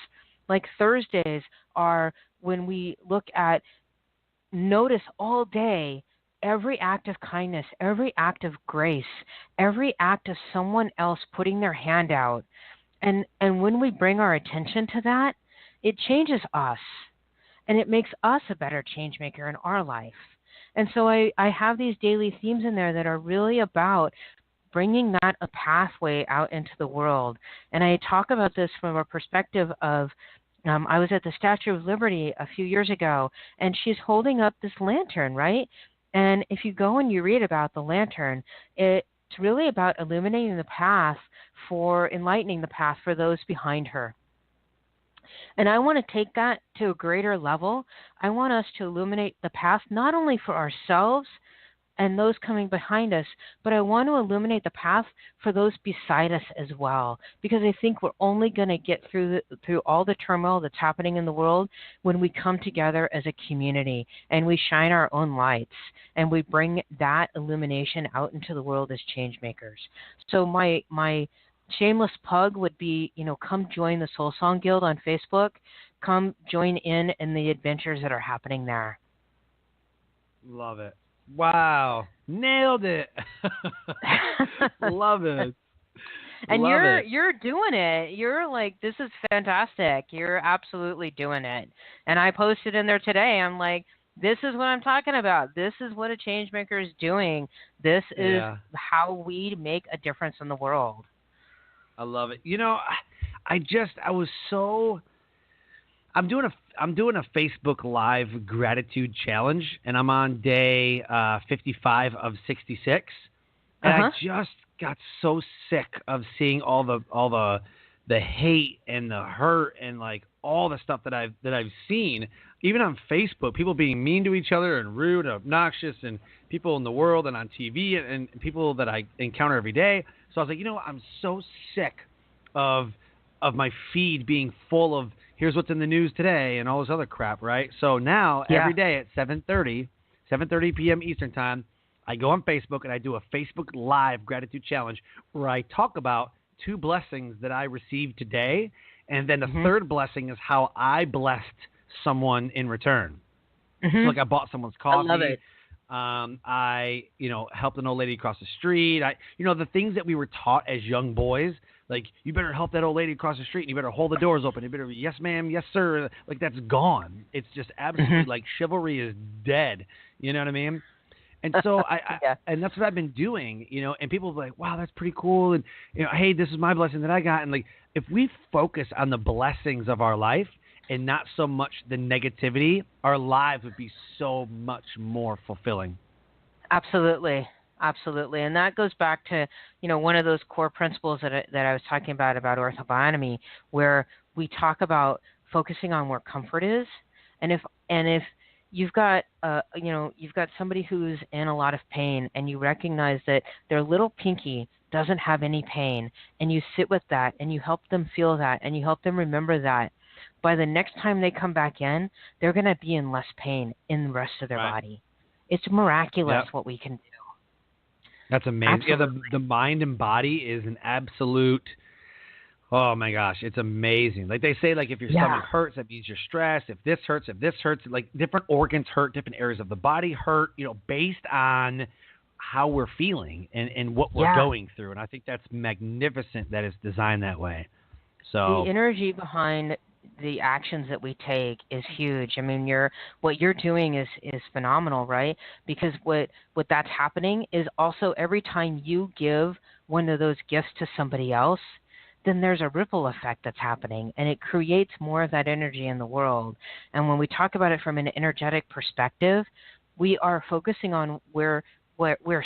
Like Thursdays are when we look at, notice all day every act of kindness, every act of grace, every act of someone else putting their hand out. And when we bring our attention to that, it changes us, and it makes us a better change maker in our life. And so I have these daily themes in there that are really about bringing that a pathway out into the world. And I talk about this from a perspective of, I was at the Statue of Liberty a few years ago, and she's holding up this lantern, right? And if you go and you read about the lantern, it's really about illuminating the path enlightening the path for those behind her. And I want to take that to a greater level. I want us to illuminate the path not only for ourselves and those coming behind us, but I want to illuminate the path for those beside us as well, because I think we're only going to get through all the turmoil that's happening in the world when we come together as a community and we shine our own lights and we bring that illumination out into the world as change makers. So my shameless plug would be, come join the Soul Song Guild on Facebook. Come join in the adventures that are happening there. Love it. Wow. Nailed it. Love it. And Love it. you're doing it. You're like, this is fantastic. You're absolutely doing it. And I posted in there today. I'm like, this is what I'm talking about. This is what a change maker is doing. This is how we make a difference in the world. I love it. I'm doing a Facebook Live gratitude challenge, and I'm on day 55 of 66. And I just got so sick of seeing all the hate and the hurt and like all the stuff that I've seen, even on Facebook, people being mean to each other and rude, obnoxious, and people in the world and on TV and people that I encounter every day. So I was like, I'm so sick of my feed being full of here's what's in the news today and all this other crap, right? So now every day at 7:30 p.m. Eastern time, I go on Facebook and I do a Facebook Live gratitude challenge where I talk about 2 blessings that I received today, and then the third blessing is how I blessed someone in return. So, like, I bought someone's coffee. I love it. I helped an old lady across the street. The things that we were taught as young boys, like, you better help that old lady across the street, and you better hold the doors open. You better, yes, ma'am, yes, sir. Like, that's gone. It's just absolutely like chivalry is dead. You know what I mean? And so and that's what I've been doing, and people are like, wow, that's pretty cool. And, hey, this is my blessing that I got. And, like, if we focus on the blessings of our life and not so much the negativity, our lives would be so much more fulfilling. Absolutely. Absolutely. And that goes back to, one of those core principles that I was talking about Ortho-Bionomy, where we talk about focusing on where comfort is. And if you've got, you've got somebody who's in a lot of pain, and you recognize that their little pinky doesn't have any pain, and you sit with that, and you help them feel that, and you help them remember that, by the next time they come back in, they're going to be in less pain in the rest of their body. It's miraculous what we can do. That's amazing. Absolutely. Yeah, the mind and body is an absolute, oh my gosh, it's amazing. Like they say, like if your stomach hurts, that means you're stressed. If this hurts, like different organs hurt, different areas of the body hurt, based on how we're feeling and what we're going through. And I think that's magnificent that it's designed that way. So the energy behind the actions that we take is huge. I mean, what you're doing is phenomenal, right? Because what that's happening is also every time you give one of those gifts to somebody else, then there's a ripple effect that's happening, and it creates more of that energy in the world. And when we talk about it from an energetic perspective, we are focusing on where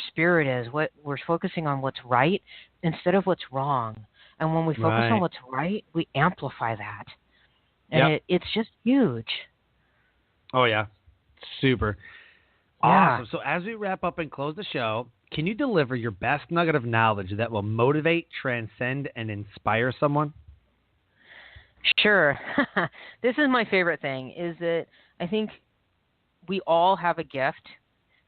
spirit is. We're focusing on what's right instead of what's wrong. And when we focus on what's right, we amplify that. And it's just huge. Oh, yeah. Super. Awesome. So as we wrap up and close the show, can you deliver your best nugget of knowledge that will motivate, transcend, and inspire someone? Sure. This is my favorite thing, is that I think we all have a gift.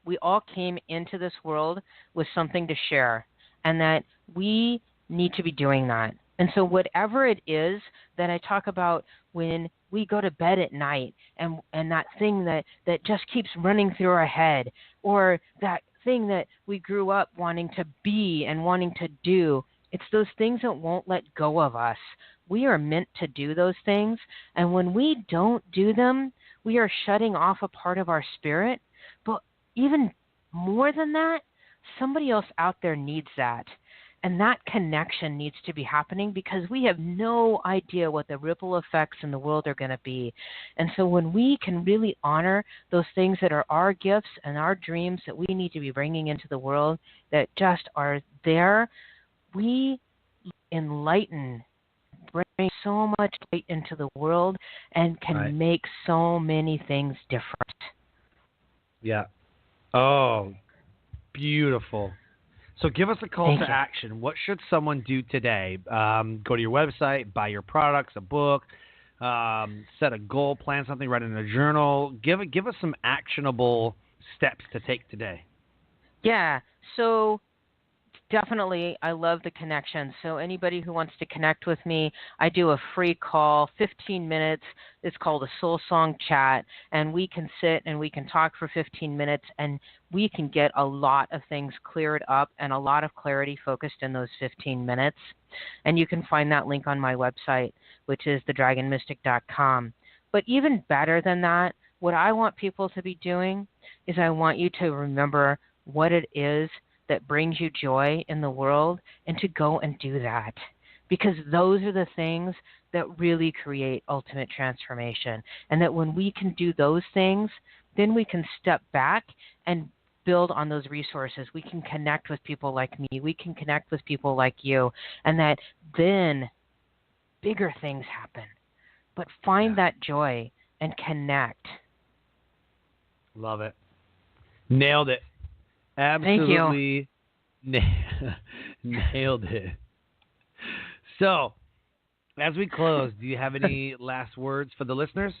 We all came into this world with something to share, and that we need to be doing that. And so whatever it is that I talk about when we go to bed at night, and that thing that just keeps running through our head, or that thing that we grew up wanting to be and wanting to do, it's those things that won't let go of us. We are meant to do those things, and when we don't do them, we are shutting off a part of our spirit. But even more than that, somebody else out there needs that. And that connection needs to be happening, because we have no idea what the ripple effects in the world are going to be. And so when we can really honor those things that are our gifts and our dreams that we need to be bringing into the world that just are there, we enlighten, bring so much light into the world, and can make so many things different. Yeah. Oh, beautiful. So give us a call to action. What should someone do today? Go to your website, buy your products, a book, set a goal, plan something, write in a journal. Give us some actionable steps to take today. Yeah. So definitely, I love the connection. So anybody who wants to connect with me, I do a free call, 15 minutes. It's called a Soul Song Chat, and we can sit and we can talk for 15 minutes, and we can get a lot of things cleared up and a lot of clarity focused in those 15 minutes. And you can find that link on my website, which is thedragonmystic.com. But even better than that, what I want people to be doing is I want you to remember what it is that brings you joy in the world, and to go and do that, because those are the things that really create ultimate transformation. And that when we can do those things, then we can step back and build on those resources. We can connect with people like me. We can connect with people like you, and that then bigger things happen. But find that joy and connect. Love it. Nailed it. Absolutely. Nailed it. So, as we close, do you have any last words for the listeners?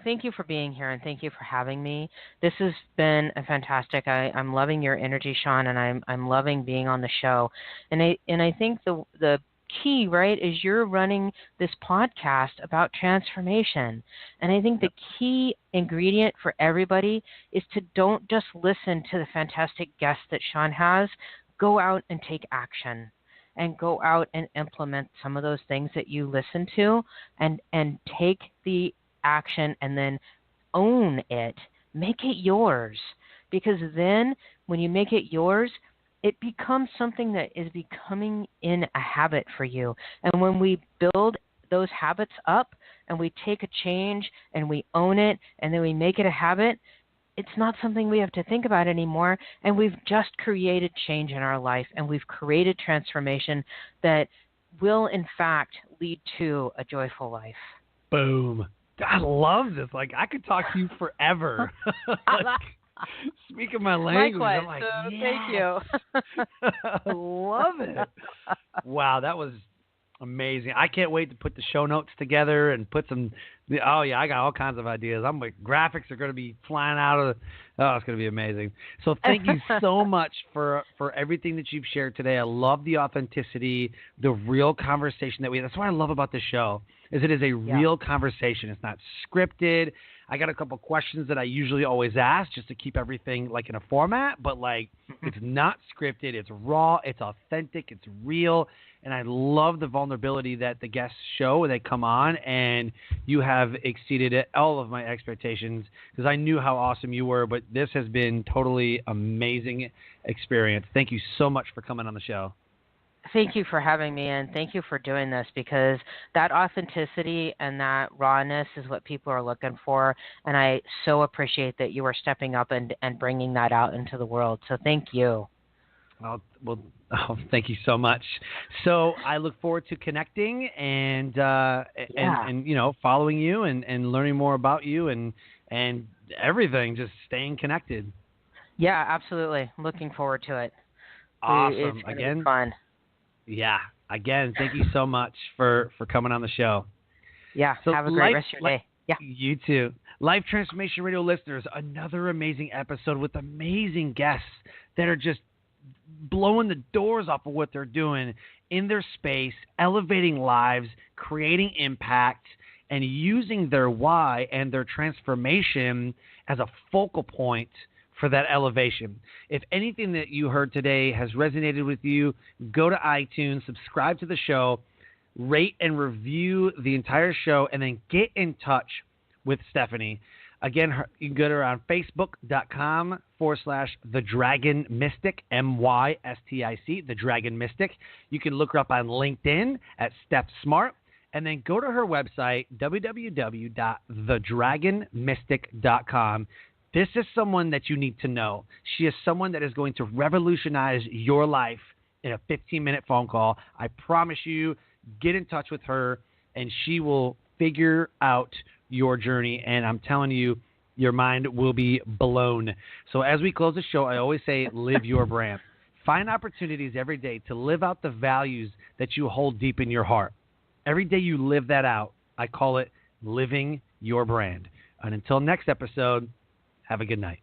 Thank you for being here and thank you for having me. This has been a fantastic. I'm loving your energy, Sean, and I'm loving being on the show. And I think the key, right, is you're running this podcast about transformation. And I think the key ingredient for everybody is to don't just listen to the fantastic guests that Sean has. Go out and take action. And go out and implement some of those things that you listen to and take the action and then own it. Make it yours. Because then when you make it yours, it becomes something that is becoming in a habit for you. And when we build those habits up and we take a change and we own it and then we make it a habit, it's not something we have to think about anymore, and we've just created change in our life, and we've created transformation that will, in fact, lead to a joyful life. Boom. I love this. Like, I could talk to you forever. Speaking my language. Likewise. I'm like, Thank you. I love it. Wow, that was amazing. I can't wait to put the show notes together and put some. Oh yeah, I got all kinds of ideas. I'm like, graphics are going to be flying out of. Oh, it's going to be amazing. So thank you so much for everything that you've shared today. I love the authenticity, the real conversation that we. That's what I love about the show. Is it is a real conversation. It's not scripted. I got a couple questions that I usually always ask just to keep everything like in a format, but like it's not scripted. It's raw. It's authentic. It's real. And I love the vulnerability that the guests show when they come on, and you have exceeded all of my expectations because I knew how awesome you were, but this has been totally amazing experience. Thank you so much for coming on the show. Thank you for having me, and thank you for doing this, because that authenticity and that rawness is what people are looking for, and I so appreciate that you are stepping up and bringing that out into the world. So thank you. Thank you so much. So I look forward to connecting and following you and learning more about you and everything, just staying connected. Yeah, absolutely. Looking forward to it. Awesome. It's again, fun. Yeah. Again, thank you so much for coming on the show. Yeah. So have a great rest of your day. Yeah. You too. Life Transformation Radio listeners, another amazing episode with amazing guests that are just blowing the doors off of what they're doing in their space, elevating lives, creating impact, and using their why and their transformation as a focal point for that elevation. If anything that you heard today has resonated with you, go to iTunes, subscribe to the show, rate and review the entire show, and then get in touch with Stephanie. Again, you can go to her on Facebook.com/The Dragon Mystic, MYSTIC, The Dragon Mystic. You can look her up on LinkedIn at Steph Smart, and then go to her website, www.thedragonmystic.com. This is someone that you need to know. She is someone that is going to revolutionize your life in a 15-minute phone call. I promise you, get in touch with her, and she will figure out your journey, and I'm telling you, your mind will be blown. So as we close the show, I always say, live your brand. Find opportunities every day to live out the values that you hold deep in your heart. Every day you live that out, I call it living your brand. And until next episode, have a good night.